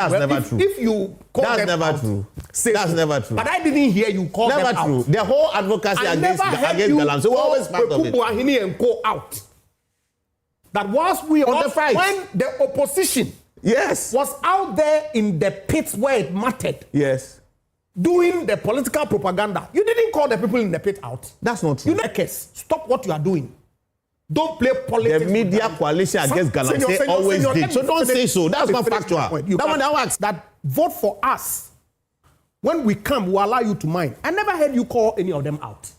That's never true. If you call that's them never out, true. Say That's so. never true. But I didn't hear you call never them true. out. The whole advocacy against Galamsey, so we're always part of it. And go out. That was we on the fight when the opposition was out there in the pits where it mattered. Yes. Doing the political propaganda. You didn't call the people in the pit out. That's not true. You know, stop what you are doing. Don't play politics. The media coalition against Galamsey always did. So don't say so. That's not factual. That one I asked. That vote for us. When we come, we'll allow you to mind. I never heard you call any of them out.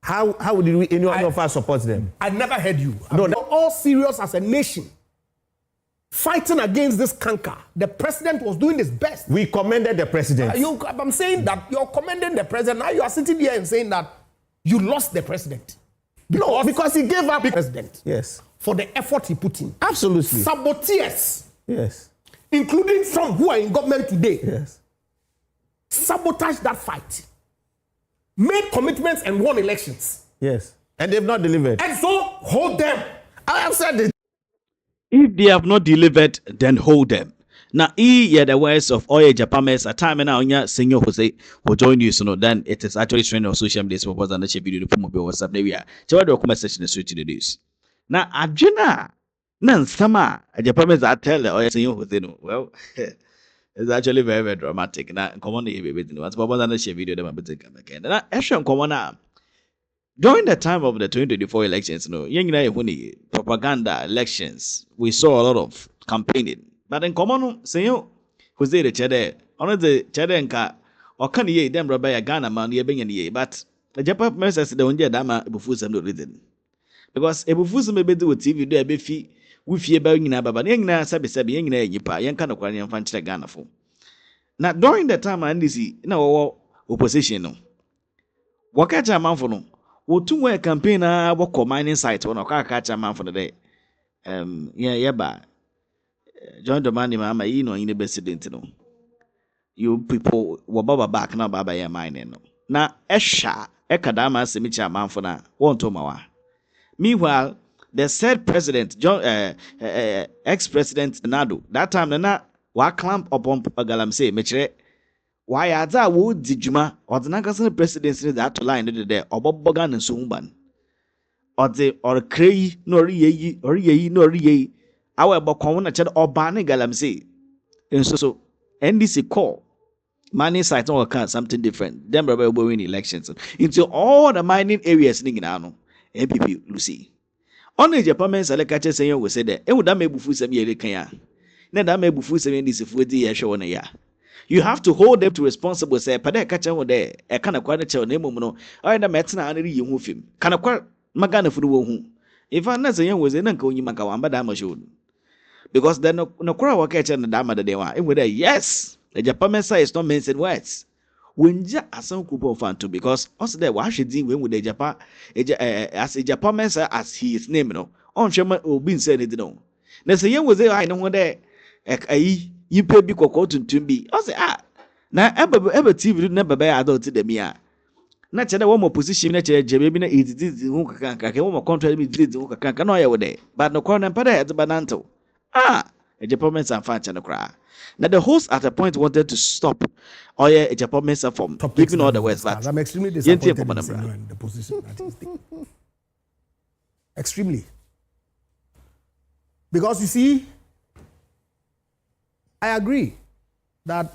How did any of us support them? I never heard you. No, they're all serious as a nation. Fighting against this canker. The president was doing his best. We commended the president. I'm saying that you're commending the president. Now you are sitting here and saying that you lost the president. Because he gave up the president. Yes. For the effort he put in. Absolutely. Saboteurs. Yes. Including some who are in government today. Yes. Sabotage that fight. Made commitments and won elections. Yes. And they've not delivered. And so hold them. I have said it. If they have not delivered, then hold them. Now, the words of Egyapa, a time now, Senyo Jose will join you, so then it is actually trending on social media. So, was an video to mobile WhatsApp. There we are. So, the comment section is switching the news. Now, Ajina, Nan Sama, Egyapa, I tell the Senyo Jose, well, it's actually very, very dramatic. Now, come on, what's Bobo and share video them again. Now, Ashram, come on now. During the time of the 2024 elections, propaganda elections, we saw a lot of campaigning. But in common, Senyo, who's there, the cheddar, on the cheddar and car, or can ye them rabbi Ghana man, ye being ye, but the Japan Mercer said the one dama befusam no reason. Because a befusam may do with TV, there be fee, with ye bang in Abba, Yangna, Sabi, Yang Yipa, Yan can acquire and fancy Ghana for. Now, during the time, NDC, no opposition, what catch a man for no. Wo two way campaign work mining site on a catch a man for the day. Ba. Join the money, mama, in the best no. You people were baba back now, baba ya mining. Now, Esha, Ekadama, Semicha man for na, won't to mawa. Meanwhile, the said president, ex-president Nadu, that time, na, wa clamp upon Galamsey, Metre. Why are that wood did Juma or the Nagasson presidency that line there or Bob Bogan and Sumban? Or Cray, nor ye, nor ye, our Bocona chat or Barney Galamsey. And so NDC call mining site or account something different. Them rebel win elections into all the mining areas in Ghana. MPP Lucy. Only Japan select Senyo will say that it would that make bufu some year kaya. Then that may bufu some NDC for the year show on a year. You have to hold them to responsible. Say, "Pada kacha wo there. E kana kwa na che na emu no. Oya da metina aniri yi hu fim. Kana kwa magana furu wo hu. If I na say wo ze na nka onyi maka wamba da ma show. Because then no kwa wa kacha na da ma da dewa. E we yes. The Japan Mercer is not mentioned words. When ja asan kupo fan too because also there wa hwedi when with the Japan as a Japan Mercer as he is name no. On hwema obi nse ne di no. Na say yen wo ze ai no ho there ayi you pay big or to be. I say, now ever TV never buy adult to them. Yeah, not one more position. Not a Jabina is this who can one more contract with this who can know there, but no corner pada at the bananto. A Japanese and fan channel cry. Now the host at a point wanted to stop or a Japanese from giving all the words, but I'm extremely disappointed in the position that he's taking. Extremely. Because you see, I agree that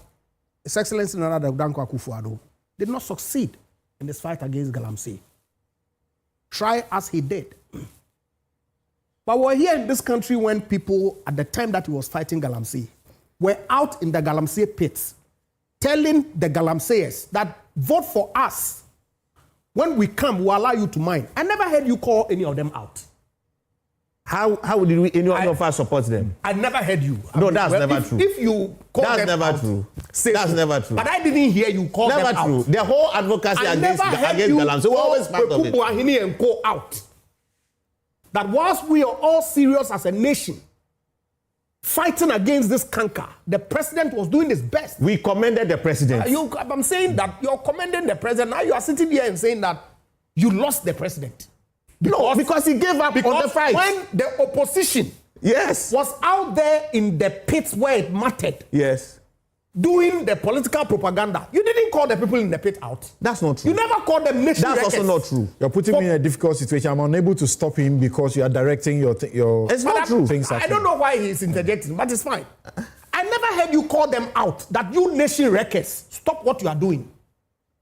His Excellency Nana Dankwa Akufo-Addo did not succeed in this fight against Galamsey. Try as he did. But we're here in this country when people, at the time that he was fighting Galamsey, were out in the Galamsey pits, telling the Galamseyers that vote for us. When we come, we'll allow you to mine. I never heard you call any of them out. How did any of us support them? I never heard you. No, that's never true. If you call that's them never out, true. Say that's so. Never true. But I didn't hear you call never them true. out. The whole advocacy against Galamsey, we're always part of it. And go out. That whilst we are all serious as a nation, fighting against this canker, the president was doing his best. We commended the president. I'm saying that you're commending the president. Now you are sitting here and saying that you lost the president. Because he gave up on the fight. When the opposition Yes. was out there in the pits where it mattered, Yes. doing the political propaganda. You didn't call the people in the pit out. That's not true. You never called them nation That's wreckers. also not true. You're putting me in a difficult situation. I'm unable to stop him because you are directing your It's not true. things at I don't know why he's interjecting, but it's fine. I never heard you call them out, that you nation wreckers, stop what you are doing.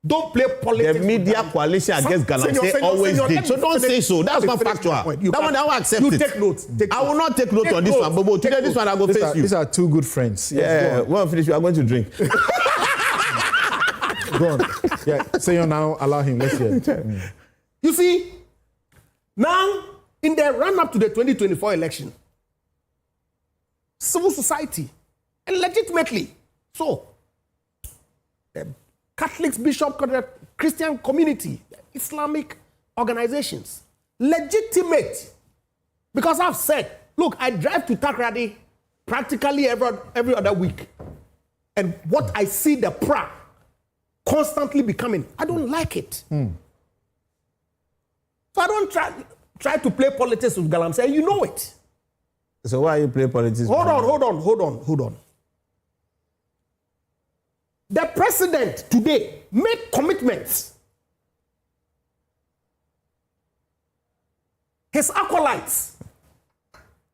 Don't play politics. The media coalition against Galamsey always did. So don't say so. That's not factual. That one I will accept it. You take notes. I will not take note on this one, but today this one I go face you. These are two good friends. Yeah, when we finish, we are going to drink. Go on. Yeah, Senyo now, allow him. Let's hear. You see, now in the run-up to the 2024 election, civil society, and legitimately so, the Catholics, bishops, the Christian community, Islamic organizations, legitimate. Because I've said, look, I drive to Takrady practically every other week. And what I see the pra constantly becoming, I don't like it. So I don't try to play politics with Galamsey. You know it. So why you play politics? Hold on. The president today made commitments. His acolytes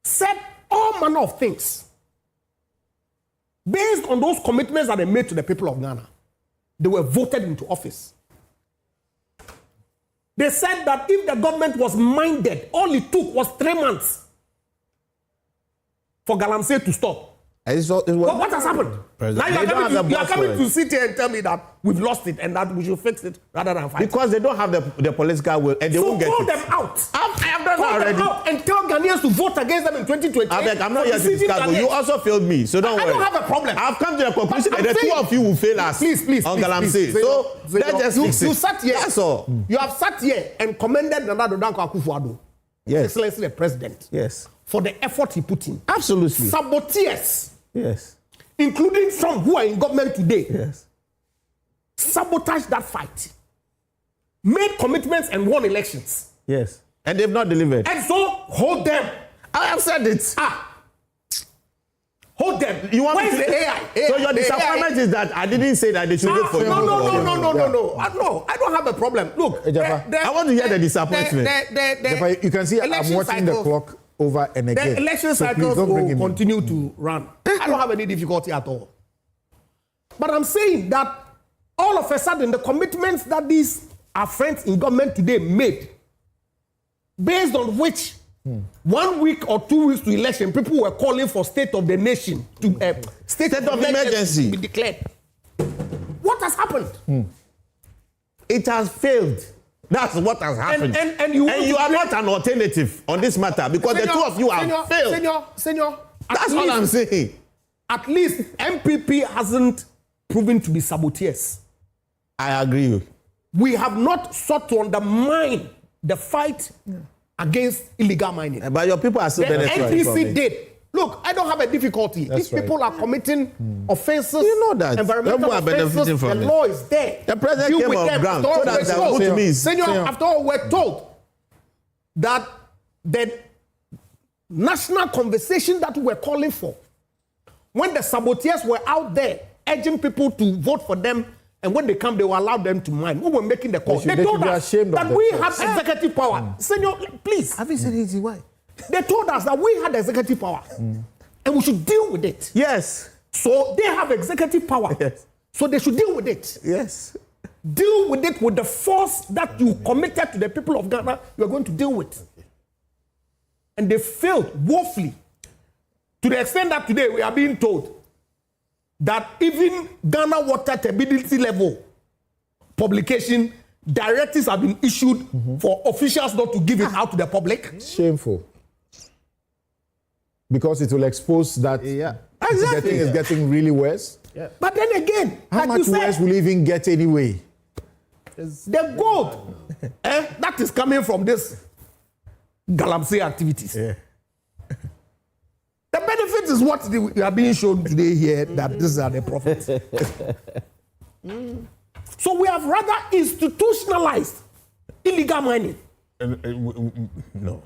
said all manner of things. Based on those commitments that they made to the people of Ghana, they were voted into office. They said that if the government was minded, all it took was 3 months for Galamsey to stop. What has happened? President. Now you are coming to sit here and tell me that we've lost it and that we should fix it rather than fight. Because they don't have the political will and they won't get it. So call them out. I have done that Call already. them out and tell Ghanaians to vote against them in 2020. I'm not here to discuss, but you also failed me, so don't worry. I don't have a problem. I've come to the conclusion But that I'm the two saying- of you will fail us Please, on Galamsey. So let's just fix it. You sat here. That's all. You have sat here and commended Nana Danko Akufo-Addo, Yes. Excellency the President, Yes. for the effort he put in. Absolutely. Saboteurs, Yes. including some who are in government today, Yes. sabotaged that fight, made commitments and won elections. Yes. And they've not delivered. And so hold them. I have said it. Hold them. You want Where me is to- the AI? So your disappointment is that I didn't say that they should vote for you. No. I don't have a problem. Look, Egyapa, I want to hear the disappointment. But you can see I'm election watching the cycles- clock over and again. The election So please cycles don't bring will him in. continue to run. I don't have any difficulty at all. But I'm saying that all of a sudden, the commitments that these our friends in government today made, based on which 1 week or 2 weeks to election, people were calling for state of the nation to state of emergency to be declared. What has happened? It has failed. That's what has happened. And you are not an alternative on this matter because the two of you have failed. Senyo, That's all I'm saying. At least MPP hasn't proven to be saboteurs. I agree. We have not sought to undermine the fight against illegal mining. But your people are still The benefiting from NDC it. did. Look, I don't have a difficulty. That's These people are committing offenses. You know that. Environmental People are benefiting offenses. from The it. law is there. The president Deal came with off them. ground. After all, So that's we're what told- to me. Senyo, after all, we're told that the national conversation that we were calling for, when the saboteurs were out there urging people to vote for them, and when they come, they will allow them to mine. We were making the call. They They told should be us ashamed of that we themselves. have executive power. Senor, please. Have you said easy? Why? They told us that we had executive power, and we should deal with it. Yes. So they have executive power. Yes. So they should deal with it. Yes. Deal with it with the force that you committed to the people of Ghana, you are going to deal with. And they failed woefully. To the extent that today we are being told that even Ghana water turbidity level publication directives have been issued for officials not to give it out to the public. Shameful. Because it will expose that it's getting really worse. But then again, How like much you said, worse will it even get anyway? the gold that is coming from this Galamsey activities. Yeah. The benefit is what we are being shown today here, that these are the profits. So we have rather institutionalized illegal mining. No.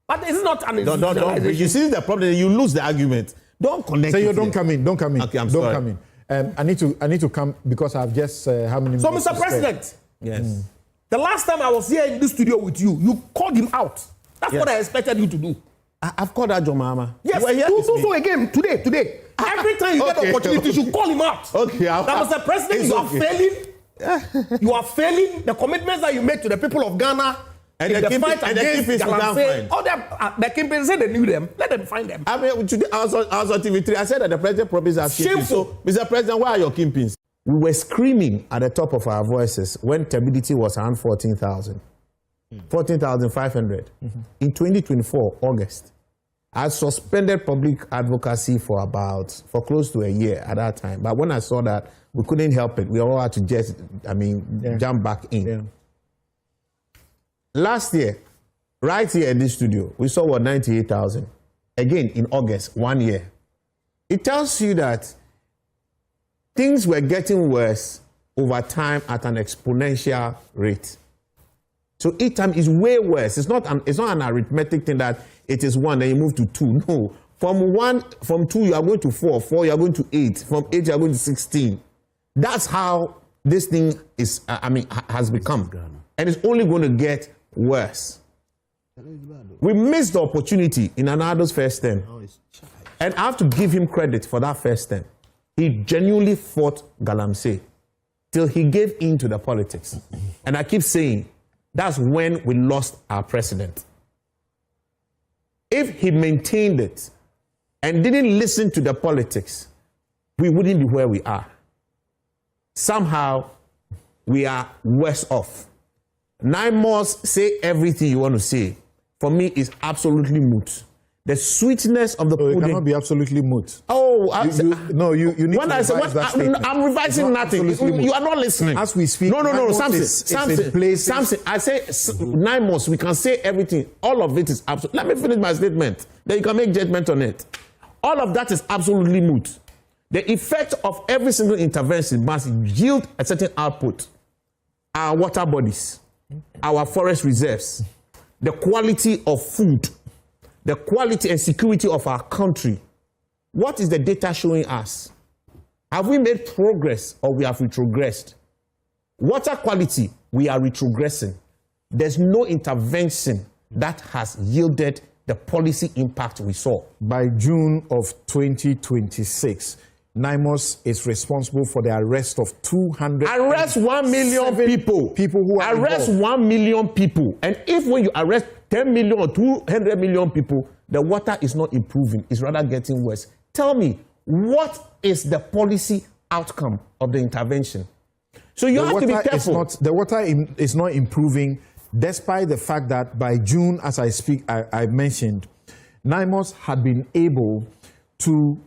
But it's not an don't. You see the problem. You lose the argument. Don't connect. Senyo, don't come in. Don't come in. Okay, I'm don't sorry. come in. I need to come because I've just how many? So, minutes Mr. President, yes. The last time I was here in the studio with you, you called him out. That's what I expected you to do. I've called that your mama. Yes, do so again today. Every time you get the opportunity, you should call him out. Okay, now, Mr. President, you are failing. You are failing the commitments that you made to the people of Ghana. And in the fight against Galamsey. Oh, the Kingpins said they knew them. Let them find them. I mean, today I was on TV3. I said that the president promised us kingpins. So, Mr. President, why are your kingpins? We were screaming at the top of our voices when stability was around 14,000. 14,500. In 2024, August, I suspended public advocacy for close to a year at that time. But when I saw that we couldn't help it, we all had to just, jump back in. Yeah. Last year, right here in this studio, we saw 98,000. Again, in August, 1 year. It tells you that things were getting worse over time at an exponential rate. So each time is way worse. It's not an arithmetic thing that it is 1, then you move to 2. No. From 2, you are going to 4. 4, you are going to 8. From 8, you are going to 16. That's how this thing is, has become. And it's only going to get worse. We missed the opportunity in Anado's first term. And I have to give him credit for that first term. He genuinely fought Galamsey till he gave in to the politics. And I keep saying, that's when we lost our president. If he maintained it and didn't listen to the politics, we wouldn't be where we are. Somehow, we are worse off. 9 months, say everything you want to say. For me, is absolutely moot. The sweetness of the pudding. It cannot be absolutely moot. Oh, you need when to revise that statement. I'm revising nothing. You are not listening. As we speak, no, something. I say 9 months. We can say everything. All of it is absolute. Let me finish my statement. Then you can make judgment on it. All of that is absolutely moot. The effect of every single intervention must yield a certain output. Our water bodies, our forest reserves, the quality of food, the quality and security of our country. What is the data showing us? Have we made progress or we have retrogressed? Water quality, we are retrogressing. There's no intervention that has yielded the policy impact we saw. By June of 2026, NIMOS is responsible for the arrest of 200. Arrest 1 million people. People who are arrest involved. 1 million people. And if when you arrest 10 million or 200 million people, the water is not improving, it's rather getting worse. Tell me, what is the policy outcome of the intervention? So you have to be careful. The water is not improving, despite the fact that by June, as I speak, I mentioned, NIMOS had been able to,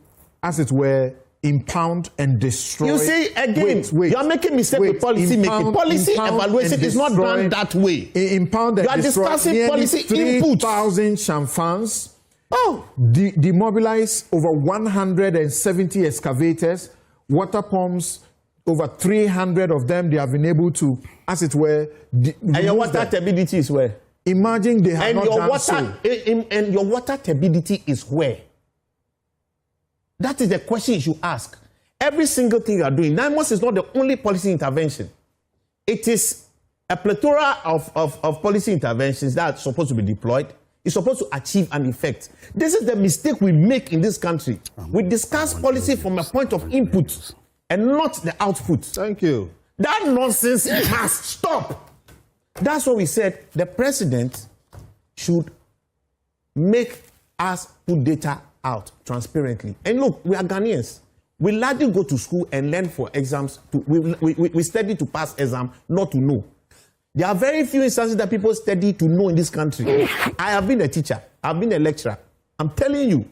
as it were, impound and destroy. You see, again, you are making mistake with policy making. Policy evaluation is not done that way. Impound and you are discussing policy input. 3,000 chamfans. Demobilize over 170 excavators, water pumps, over 300 of them. They have been able to, as it were, and your water turbidity is where? Imagine they have not done so. And your water turbidity is where? That is the question you should ask. Every single thing you are doing, NIMOS is not the only policy intervention. It is a plethora of policy interventions that are supposed to be deployed. It's supposed to achieve an effect. This is the mistake we make in this country. We discuss policy from a point of input and not the output. Thank you. That nonsense must stop. That's what we said. The president should make us put data out transparently. And look, we are Ghanaians. We largely go to school and learn for exams. We study to pass exam, not to know. There are very few instances that people study to know in this country. I have been a teacher. I've been a lecturer. I'm telling you.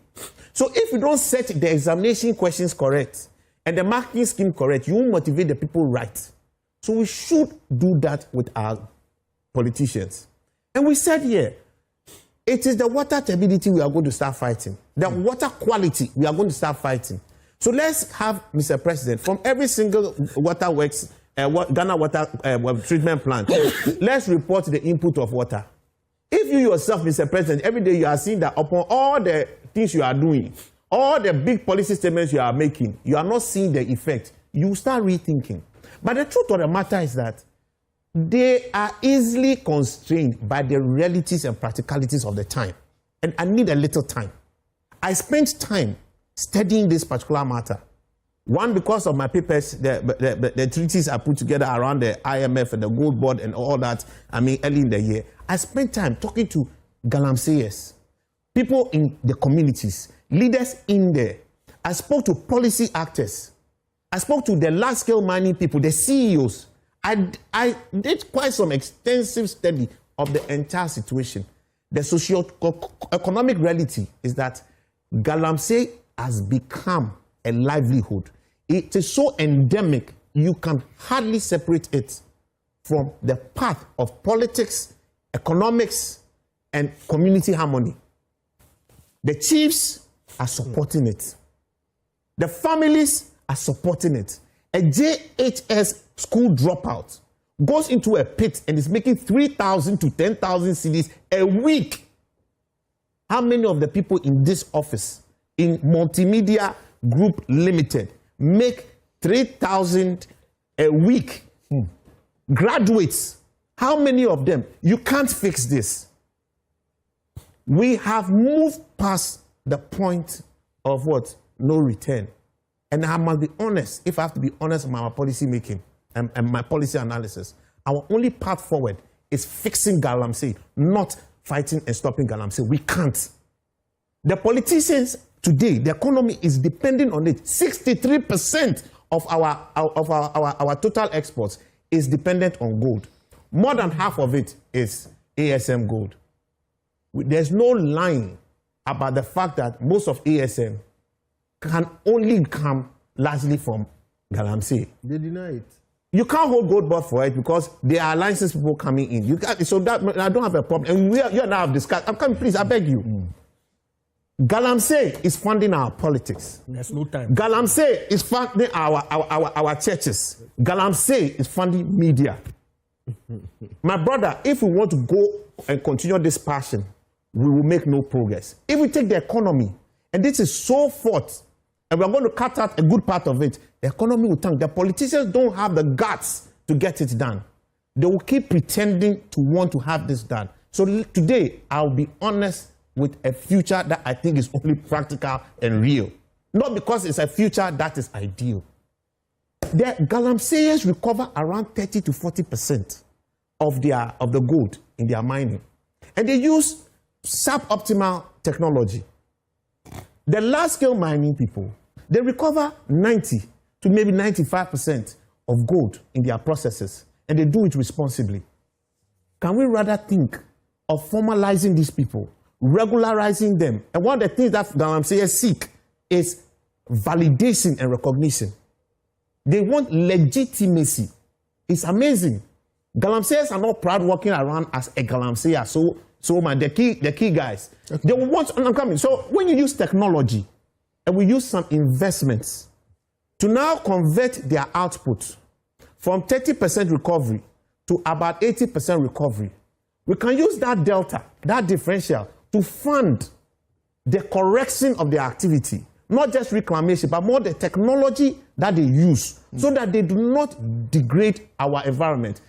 So if you don't set the examination questions correct and the marking scheme correct, you won't motivate the people right. So we should do that with our politicians. And we said here, it is the water turbidity we are going to start fighting. The water quality we are going to start fighting. So let's have, Mr. President, from every single water works, Ghana water treatment plant, let's report the input of water. If if you yourself, Mr. President, every day you are seeing that upon all the things you are doing, all the big policy statements you are making, you are not seeing the effect, you start rethinking. But the truth of the matter is that they are easily constrained by the realities and practicalities of the time. And I need a little time. I spent time studying this particular matter. One, because of my papers, the treaties I put together around the IMF and the Gold Board and all that, early in the year. I spent time talking to galamseyers, people in the communities, leaders in there. I spoke to policy actors. I spoke to the large-scale mining people, the CEOs. I did quite some extensive study of the entire situation. The socio-economic reality is that galamsey has become a livelihood. It is so endemic, you can hardly separate it from the path of politics, economics, and community harmony. The chiefs are supporting it. The families are supporting it. A JHS school dropout goes into a pit and is making 3,000 to 10,000 cedis a week. How many of the people in this office, in Multimedia Group Limited, make 3,000 a week? Graduates, how many of them? You can't fix this. We have moved past the point of what? No return. And I must be honest, if I have to be honest about my policy making and my policy analysis, our only path forward is fixing galamsey, not fighting and stopping galamsey. We can't. The politicians today, the economy is depending on it. 63% of our total exports is dependent on gold. More than half of it is ASM gold. There's no line about the fact that most of ASM can only come largely from galamsey. They deny it. You can't hold gold board for it because there are licensed people coming in. You can't, so that I don't have a problem. And you and I have discussed. I'm coming, please, I beg you. Galamsey is funding our politics. There's no time. Galamsey is funding our churches. Galamsey is funding media. My brother, if we want to go and continue this passion, we will make no progress. If we take the economy, and this is so fraught, and we're going to cut out a good part of it, the economy will tank. The politicians don't have the guts to get it done. They will keep pretending to want to have this done. So today, I'll be honest with a future that I think is only practical and real. Not because it's a future that is ideal. The galamseyers recover around 30 to 40% of the gold in their mining. And they use suboptimal technology. The large-scale mining people, they recover 90 to maybe 95% of gold in their processes, and they do it responsibly. Can we rather think of formalizing these people, regularizing them? And one of the things that galamseyers seek is validation and recognition. They want legitimacy. It's amazing. Galamseyers are not proud walking around as a galamseyer. So man, the key guys. Okay. They will want, I'm coming. So when you use technology and we use some investments to now convert their output from 30% recovery to about 80% recovery, we can use that delta, that differential, to fund the correction of their activity. Not just reclamation, but more the technology that they use so that they do not degrade our environment.